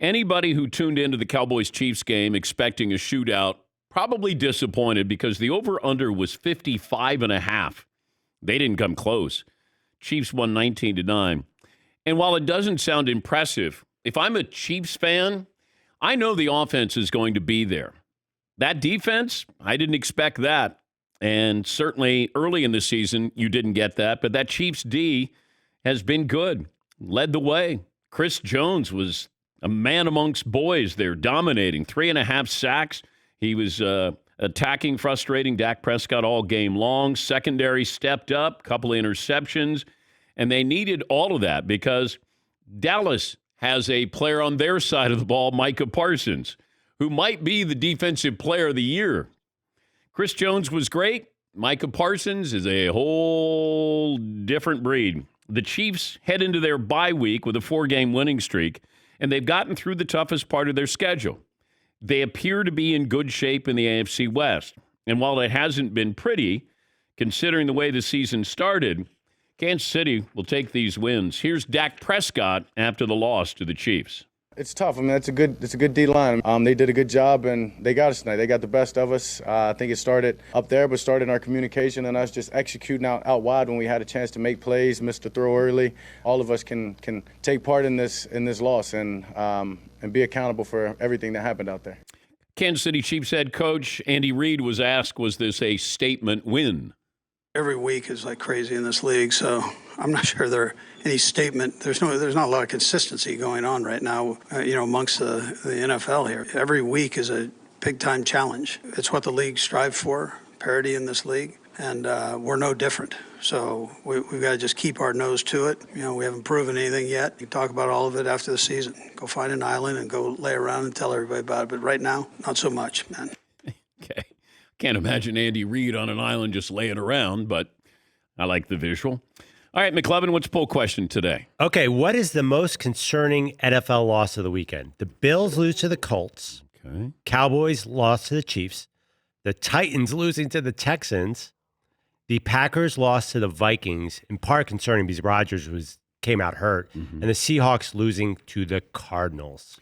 Anybody who tuned into the Cowboys-Chiefs game expecting a shootout probably disappointed because the over-under was 55.5. They didn't come close. Chiefs won 19-9. And while it doesn't sound impressive, if I'm a Chiefs fan, I know the offense is going to be there. That defense, I didn't expect that. And certainly early in the season, you didn't get that. But that Chiefs D has been good, led the way. Chris Jones was a man amongst boys there, dominating. 3.5 sacks. He was attacking, frustrating Dak Prescott all game long. Secondary stepped up, couple of interceptions. And they needed all of that because Dallas has a player on their side of the ball, Micah Parsons, who might be the defensive player of the year. Chris Jones was great. Micah Parsons is a whole different breed. The Chiefs head into their bye week with a 4-game winning streak, and they've gotten through the toughest part of their schedule. They appear to be in good shape in the AFC West. And while it hasn't been pretty, considering the way the season started, Kansas City will take these wins. Here's Dak Prescott after the loss to the Chiefs. It's tough. I mean, it's a good D-line. They did a good job, and they got us tonight. They got the best of us. I think it started up there, but started in our communication and us just executing out wide when we had a chance to make plays, missed a throw early. All of us can take part in this loss and be accountable for everything that happened out there. Kansas City Chiefs head coach Andy Reid was asked, was this a statement win? Every week is like crazy in this league, so I'm not sure there any statement. There's not a lot of consistency going on right now, amongst the NFL here. Every week is a big-time challenge. It's what the league strives for, parity in this league, and we're no different. So we've got to just keep our nose to it. We haven't proven anything yet. You talk about all of it after the season. Go find an island and go lay around and tell everybody about it. But right now, not so much, man. Okay. Can't imagine Andy Reid on an island just laying around, but I like the visual. All right, McLevin, what's poll question today? Okay, what is the most concerning NFL loss of the weekend? The Bills lose to the Colts. Okay. Cowboys lost to the Chiefs. The Titans losing to the Texans. The Packers lost to the Vikings, in part concerning because Rodgers came out hurt. Mm-hmm. And the Seahawks losing to the Cardinals.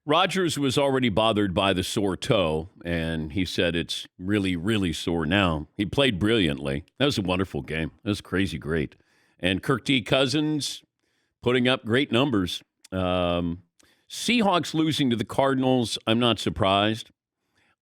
Rodgers was already bothered by the sore toe, and he said it's really, really sore now. He played brilliantly. That was a wonderful game. That was crazy great. And Kirk D. Cousins putting up great numbers. Seahawks losing to the Cardinals, I'm not surprised.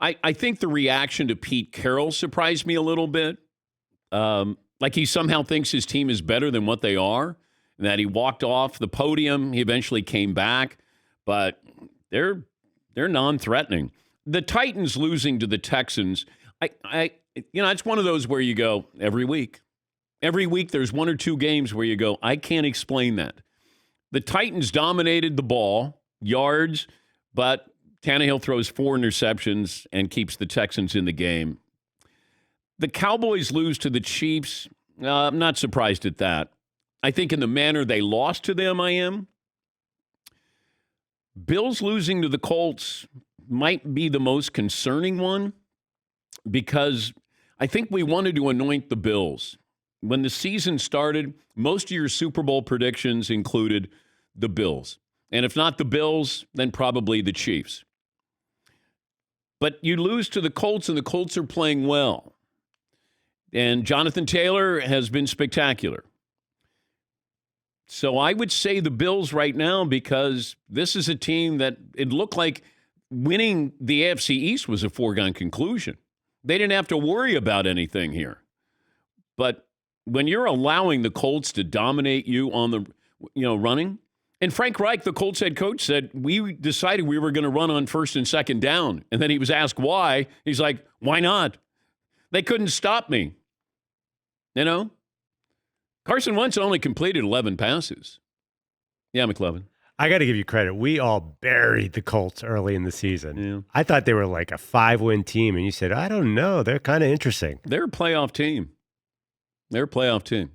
I think the reaction to Pete Carroll surprised me a little bit. Like he somehow thinks his team is better than what they are, and that he walked off the podium. He eventually came back, but they're non-threatening. The Titans losing to the Texans, it's one of those where you go every week. Every week there's one or two games where you go, I can't explain that. The Titans dominated the ball, yards, but Tannehill throws 4 interceptions and keeps the Texans in the game. The Cowboys lose to the Chiefs. I'm not surprised at that. I think in the manner they lost to them, I am. Bills losing to the Colts might be the most concerning one because I think we wanted to anoint the Bills. When the season started, most of your Super Bowl predictions included the Bills. And if not the Bills, then probably the Chiefs. But you lose to the Colts, and the Colts are playing well. And Jonathan Taylor has been spectacular. So I would say the Bills right now because this is a team that it looked like winning the AFC East was a foregone conclusion. They didn't have to worry about anything here. But when you're allowing the Colts to dominate you on the running, and Frank Reich, the Colts head coach, said, we decided we were going to run on first and second down. And then he was asked why. He's like, why not? They couldn't stop me. Carson Wentz only completed 11 passes. Yeah, McLevin. I got to give you credit. We all buried the Colts early in the season. Yeah. I thought they were like a 5-win team, and you said, I don't know. They're kind of interesting. They're a playoff team. It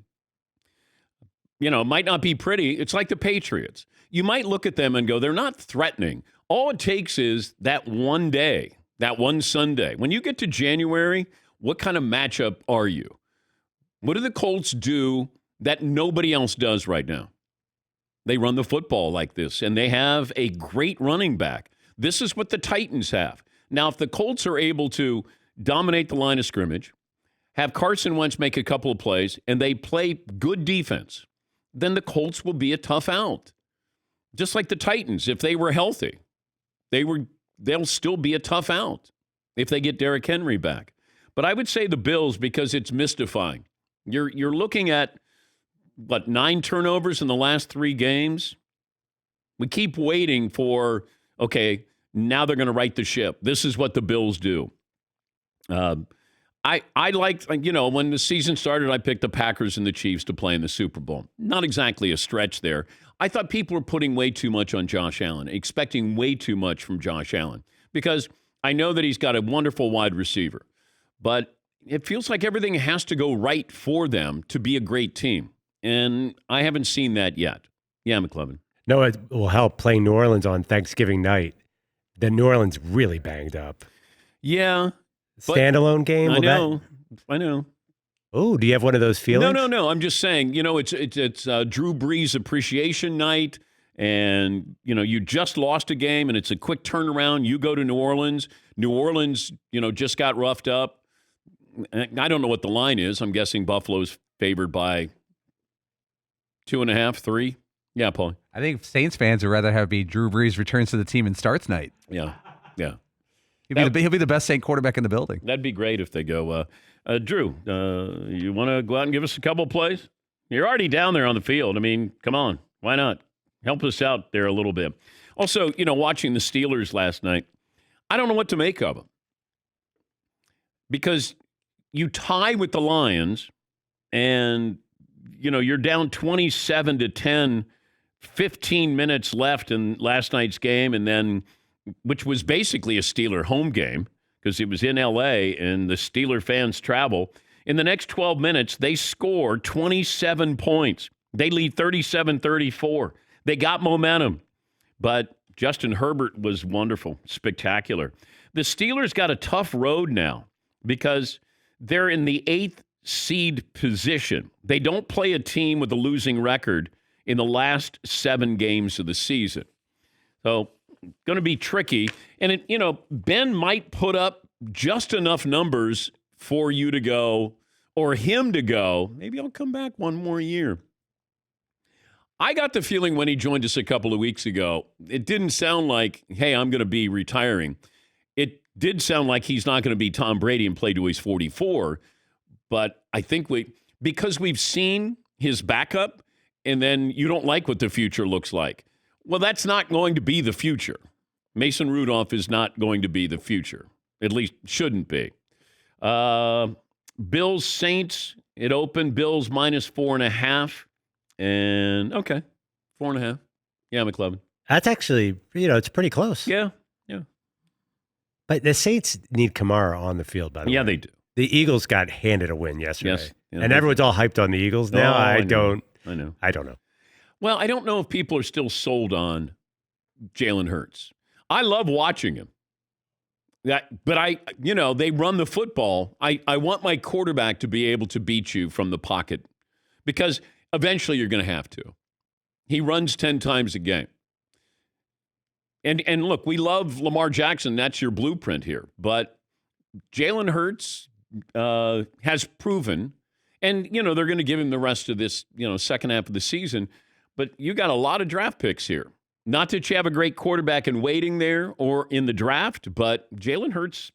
might not be pretty. It's like the Patriots. You might look at them and go, they're not threatening. All it takes is that one day, that one Sunday. When you get to January, what kind of matchup are you? What do the Colts do that nobody else does right now? They run the football like this, and they have a great running back. This is what the Titans have. Now, if the Colts are able to dominate the line of scrimmage, have Carson Wentz make a couple of plays, and they play good defense, then the Colts will be a tough out. Just like the Titans, if they were healthy, they'll still be a tough out if they get Derrick Henry back. But I would say the Bills, because it's mystifying. You're looking at, 9 turnovers in the last 3 games? We keep waiting for, okay, now they're going to right the ship. This is what the Bills do. I liked, when the season started, I picked the Packers and the Chiefs to play in the Super Bowl. Not exactly a stretch there. I thought people were putting way too much on Josh Allen, expecting way too much from Josh Allen, because I know that he's got a wonderful wide receiver, but it feels like everything has to go right for them to be a great team. And I haven't seen that yet. Yeah, McLovin. No, it will help playing New Orleans on Thanksgiving night. The New Orleans really banged up. Yeah. Standalone game? I know. Oh, do you have one of those feelings? No. I'm just saying, it's Drew Brees appreciation night, and, you just lost a game, and it's a quick turnaround. You go to New Orleans. New Orleans, just got roughed up. I don't know what the line is. I'm guessing Buffalo's favored by 2.5, 3. Yeah, Paul. I think Saints fans would rather have be Drew Brees returns to the team and starts night. Yeah. He'll be the best Saint quarterback in the building. That'd be great if they go, Drew, you want to go out and give us a couple plays? You're already down there on the field. I mean, come on. Why not? Help us out there a little bit. Also, watching the Steelers last night, I don't know what to make of them. Because you tie with the Lions and, you're down 27-10, 15 minutes left in last night's game, and then, which was basically a Steeler home game because it was in L.A. and the Steeler fans travel. In the next 12 minutes, they score 27 points. They lead 37-34. They got momentum. But Justin Herbert was wonderful, spectacular. The Steelers got a tough road now because they're in the 8th seed position. They don't play a team with a losing record in the last 7 games of the season. So, going to be tricky. And, Ben might put up just enough numbers for you to go, or him to go, maybe I'll come back one more year. I got the feeling when he joined us a couple of weeks ago, it didn't sound like, hey, I'm going to be retiring. It did sound like he's not going to be Tom Brady and play till he's 44. But I think because we've seen his backup, and then you don't like what the future looks like. Well, that's not going to be the future. Mason Rudolph is not going to be the future. At least shouldn't be. Bills, Saints, it opened. Bills minus 4.5. And, okay, 4.5. Yeah, McLovin. That's actually, it's pretty close. Yeah. But the Saints need Kamara on the field, by the way. Yeah, they do. The Eagles got handed a win yesterday. Yes. Yeah, and everyone's all hyped on the Eagles now. I don't know. Well, I don't know if people are still sold on Jalen Hurts. I love watching him. But they run the football. I want my quarterback to be able to beat you from the pocket because eventually you're going to have to. He runs 10 times a game. And look, we love Lamar Jackson. That's your blueprint here. But Jalen Hurts has proven, and, they're going to give him the rest of this, second half of the season. But you got a lot of draft picks here. Not that you have a great quarterback in waiting there or in the draft, but Jalen Hurts,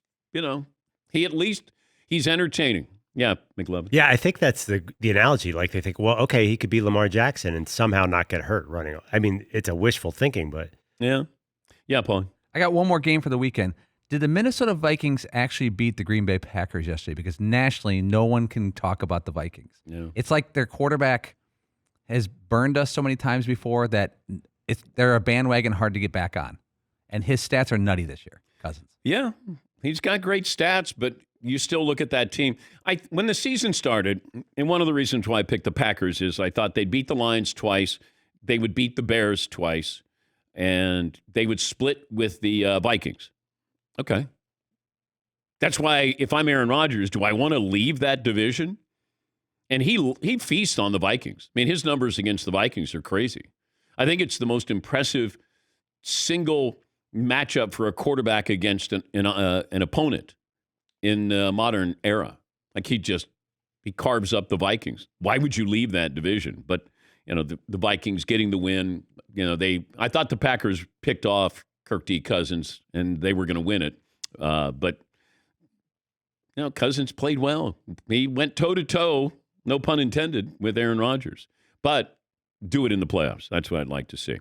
he's entertaining. Yeah, McLovin. Yeah, I think that's the analogy. Like they think, well, okay, he could be Lamar Jackson and somehow not get hurt running. I mean, it's a wishful thinking, but. Yeah, Paul. I got one more game for the weekend. Did the Minnesota Vikings actually beat the Green Bay Packers yesterday? Because nationally, no one can talk about the Vikings. Yeah. It's like their quarterback has burned us so many times before that they're a bandwagon hard to get back on. And his stats are nutty this year, Cousins. Yeah, he's got great stats, but you still look at that team. When the season started, and one of the reasons why I picked the Packers is I thought they'd beat the Lions twice, they would beat the Bears twice, and they would split with the Vikings. Okay. That's why if I'm Aaron Rodgers, do I want to leave that division? And he feasts on the Vikings. I mean, his numbers against the Vikings are crazy. I think it's the most impressive single matchup for a quarterback against an opponent in the modern era. Like he carves up the Vikings. Why would you leave that division? But the Vikings getting the win. I thought the Packers picked off Kirk D. Cousins and they were going to win it. But Cousins played well. He went toe to toe, no pun intended, with Aaron Rodgers. But do it in the playoffs. That's what I'd like to see.